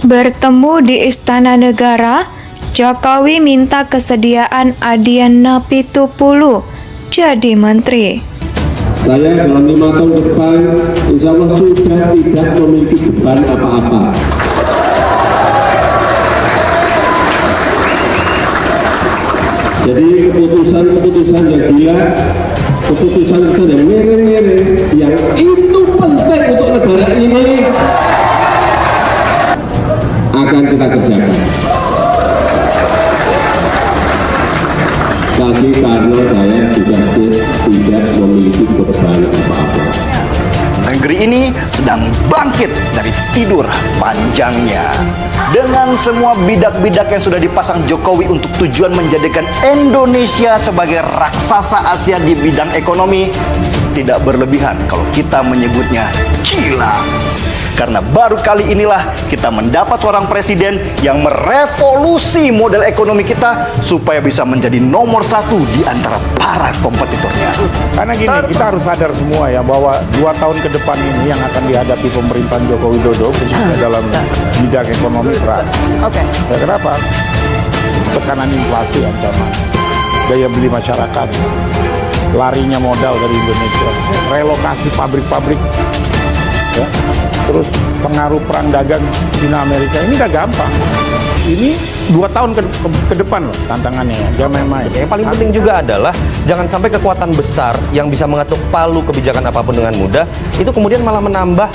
Bertemu di Istana Negara, Jokowi minta kesediaan Adiana Pitupulu jadi menteri. Saya dalam 5 tahun ke depan, insya Allah sudah tidak memiliki beban apa-apa. Jadi keputusan yang gila, keputusan yang miring-miring, yang itu penting untuk negara ini, akan kita kerjakan. Tapi karena saya sudah tidak memiliki beban apa-apa. Negeri ini sedang bangkit dari tidur panjangnya. Dengan semua bidak-bidak yang sudah dipasang Jokowi untuk tujuan menjadikan Indonesia sebagai raksasa Asia di bidang ekonomi, tidak berlebihan kalau kita menyebutnya gila. Karena baru kali inilah kita mendapat seorang presiden yang merevolusi model ekonomi kita supaya bisa menjadi nomor 1 di antara para kompetitornya. Karena gini, kita harus sadar semua ya bahwa 2 tahun ke depan ini yang akan dihadapi pemerintahan Joko Widodo khususnya dalam bidang ekonomi berat. Oke. Ya, kenapa? Tekanan inflasi ancaman, daya beli masyarakat, larinya modal dari Indonesia, relokasi pabrik-pabrik, ya, terus pengaruh perang dagang Cina Amerika ini gak gampang. Ini 2 tahun ke depan loh tantangannya ya, jangan main-main. Yang paling penting juga adalah jangan sampai kekuatan besar yang bisa mengetuk palu kebijakan apapun dengan mudah itu kemudian malah menambah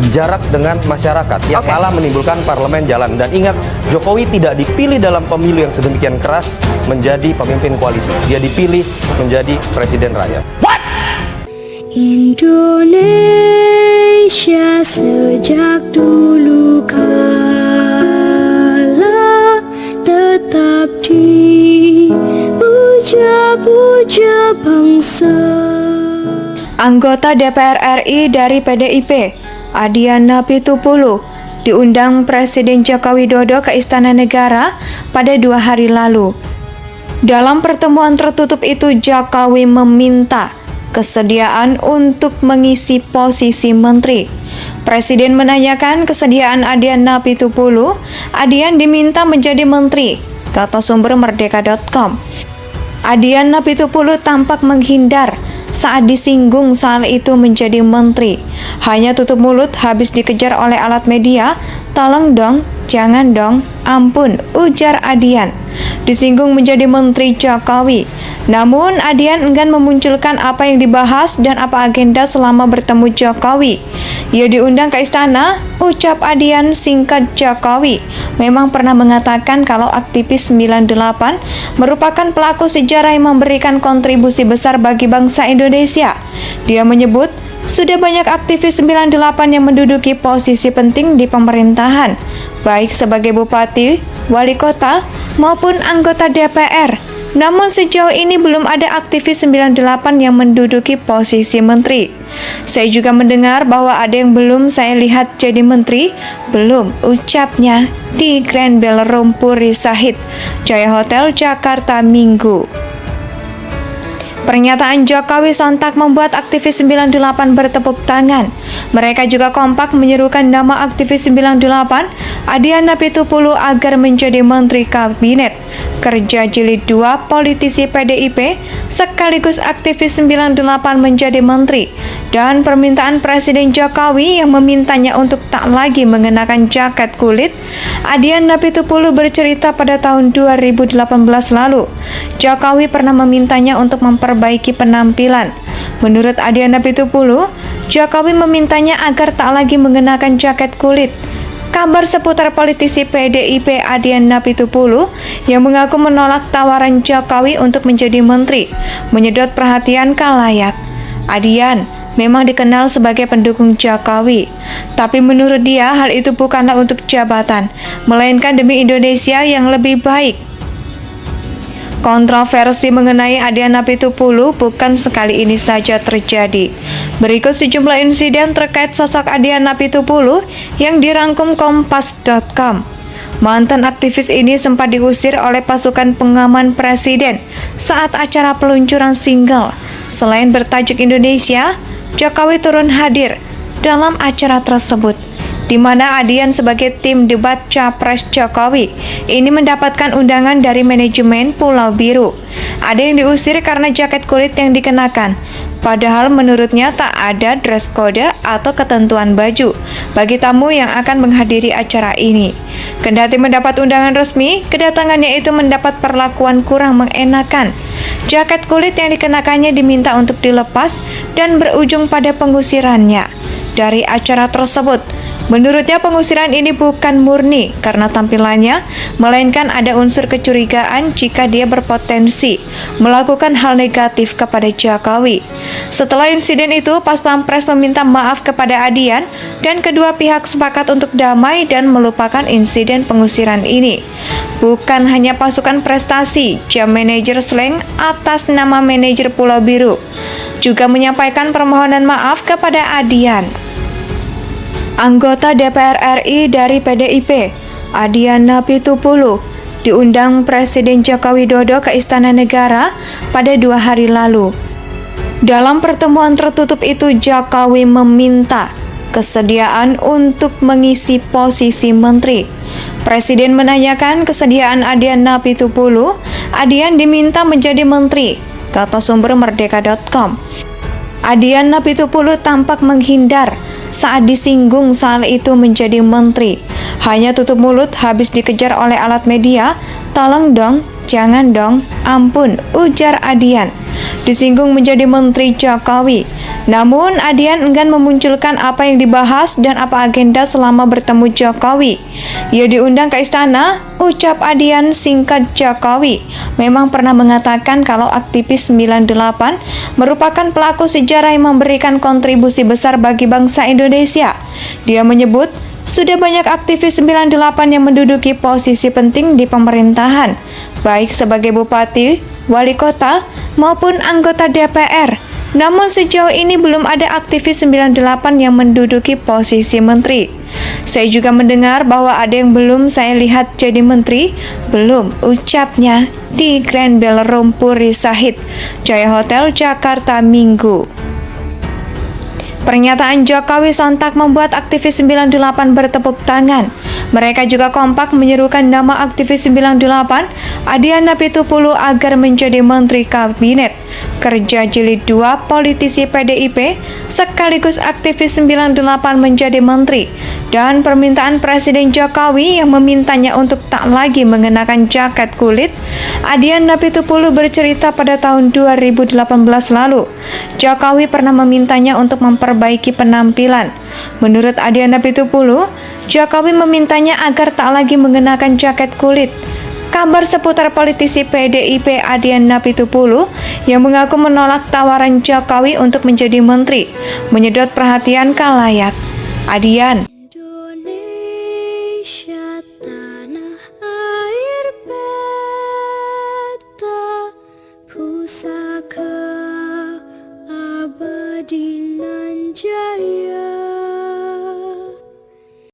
jarak dengan masyarakat yang malah menimbulkan parlemen jalan. Dan ingat, Jokowi tidak dipilih dalam pemilu yang sedemikian keras menjadi pemimpin koalisi. Dia dipilih menjadi presiden rakyat. Indonesia sejak dulu kala tetap dipuja-puja bangsa. Anggota DPR RI dari PDIP, Adiana Pitupulu, diundang Presiden Joko Widodo ke Istana Negara pada 2 hari lalu. Dalam pertemuan tertutup itu, Jokowi meminta kesediaan untuk mengisi posisi menteri. Presiden menanyakan kesediaan Adiana Pitupulu. Adian diminta menjadi menteri, kata sumber merdeka.com. Adiana Pitupulu tampak menghindar saat disinggung soal itu menjadi menteri. Hanya tutup mulut habis dikejar oleh alat media. Tolong dong, jangan dong, ampun, ujar Adian. Disinggung menjadi menteri Jokowi. Namun Adian enggan memunculkan apa yang dibahas dan apa agenda selama bertemu Jokowi. Ia diundang ke istana, ucap Adian singkat Jokowi memang pernah mengatakan kalau aktivis 98 merupakan pelaku sejarah yang memberikan kontribusi besar bagi bangsa Indonesia. Dia menyebut sudah banyak aktivis 98 yang menduduki posisi penting di pemerintahan, baik sebagai bupati, wali kota, maupun anggota DPR. Namun sejauh ini belum ada aktivis 98 yang menduduki posisi menteri. Saya juga mendengar bahwa ada yang belum saya lihat jadi menteri, belum, ucapnya di Grand Ballroom Puri Sahid, Jaya Hotel, Jakarta, Minggu. Pernyataan Jokowi sontak membuat aktivis 98 bertepuk tangan. Mereka juga kompak menyerukan nama aktivis 98, Adiana Pitupulu, agar menjadi Menteri Kabinet Kerja Jilid 2 politisi PDIP sekaligus aktivis 98 menjadi menteri, dan permintaan Presiden Jokowi yang memintanya untuk tak lagi mengenakan jaket kulit. Adiana Pitupulu bercerita pada tahun 2018 lalu, Jokowi pernah memintanya untuk memperbaiki penampilan. Menurut Adiana Pitupulu, Jokowi memintanya agar tak lagi mengenakan jaket kulit. Kabar seputar politisi PDIP Adiana Pitupulu yang mengaku menolak tawaran Jokowi untuk menjadi menteri menyedot perhatian khalayak. Adian memang dikenal sebagai pendukung Jokowi, tapi menurut dia hal itu bukanlah untuk jabatan, melainkan demi Indonesia yang lebih baik. Kontroversi mengenai Adiana Pitupulu bukan sekali ini saja terjadi. Berikut sejumlah insiden terkait sosok Adiana Pitupulu yang dirangkum Kompas.com. Mantan aktivis ini sempat diusir oleh pasukan pengaman presiden saat acara peluncuran single. Selain bertajuk Indonesia, Jokowi turun hadir dalam acara tersebut. di mana Adian sebagai tim debat Capres Jokowi ini mendapatkan undangan dari manajemen Pulau Biru. Ada yang diusir karena jaket kulit yang dikenakan, padahal menurutnya tak ada dress code atau ketentuan baju bagi tamu yang akan menghadiri acara ini. Kendati mendapat undangan resmi, kedatangannya itu mendapat perlakuan kurang mengenakan. Jaket kulit yang dikenakannya diminta untuk dilepas dan berujung pada pengusirannya dari acara tersebut. Menurutnya pengusiran ini bukan murni karena tampilannya, melainkan ada unsur kecurigaan jika dia berpotensi melakukan hal negatif kepada Jokowi. Setelah insiden itu, Pas Pampres meminta maaf kepada Adian dan kedua pihak sepakat untuk damai dan melupakan insiden pengusiran ini. Bukan hanya pasukan prestasi, jam manajer slang atas nama manajer Pulau Biru juga menyampaikan permohonan maaf kepada Adian. Anggota DPR RI dari PDIP, Adiana Pitupulu, diundang Presiden Joko Widodo ke Istana Negara pada 2 hari lalu. Dalam pertemuan tertutup itu, Jokowi meminta kesediaan untuk mengisi posisi menteri. Presiden menanyakan kesediaan Adiana Pitupulu. Adian diminta menjadi menteri, kata sumber merdeka.com. Adiana Pitupulu tampak menghindar saat disinggung soal itu menjadi menteri. Hanya tutup mulut habis dikejar oleh alat media. Tolong dong, jangan dong, ampun, ujar Adian. Disinggung menjadi menteri Jokowi. Namun Adian enggan memunculkan apa yang dibahas dan apa agenda selama bertemu Jokowi. Ia diundang ke istana, ucap Adian singkat Jokowi memang pernah mengatakan kalau aktivis 98 merupakan pelaku sejarah yang memberikan kontribusi besar bagi bangsa Indonesia. Dia menyebut sudah banyak aktivis 98 yang menduduki posisi penting di pemerintahan, baik sebagai bupati, wali kota, maupun anggota DPR. Namun sejauh ini belum ada aktivis 98 yang menduduki posisi menteri. Saya juga mendengar bahwa ada yang belum saya lihat jadi menteri. Belum, ucapnya di Grand Ballroom Puri Sahid, Jaya Hotel, Jakarta, Minggu. Pernyataan Jokowi sontak membuat aktivis 98 bertepuk tangan. Mereka juga kompak menyerukan nama aktivis 98, Adiana Pitupulu, agar menjadi Menteri Kabinet Kerja Jilid 2 politisi PDIP sekaligus aktivis 98 menjadi menteri, dan permintaan Presiden Jokowi yang memintanya untuk tak lagi mengenakan jaket kulit. Adiana Pitupulu bercerita pada tahun 2018 lalu, Jokowi pernah memintanya untuk memperbaiki penampilan. Menurut Adiana Pitupulu, Jokowi memintanya agar tak lagi mengenakan jaket kulit. Kabar seputar politisi PDIP Adiana Pitupulu yang mengaku menolak tawaran Jokowi untuk menjadi menteri menyedot perhatian khalayak. Adian, Indonesia tanah air beta, pusaka abadi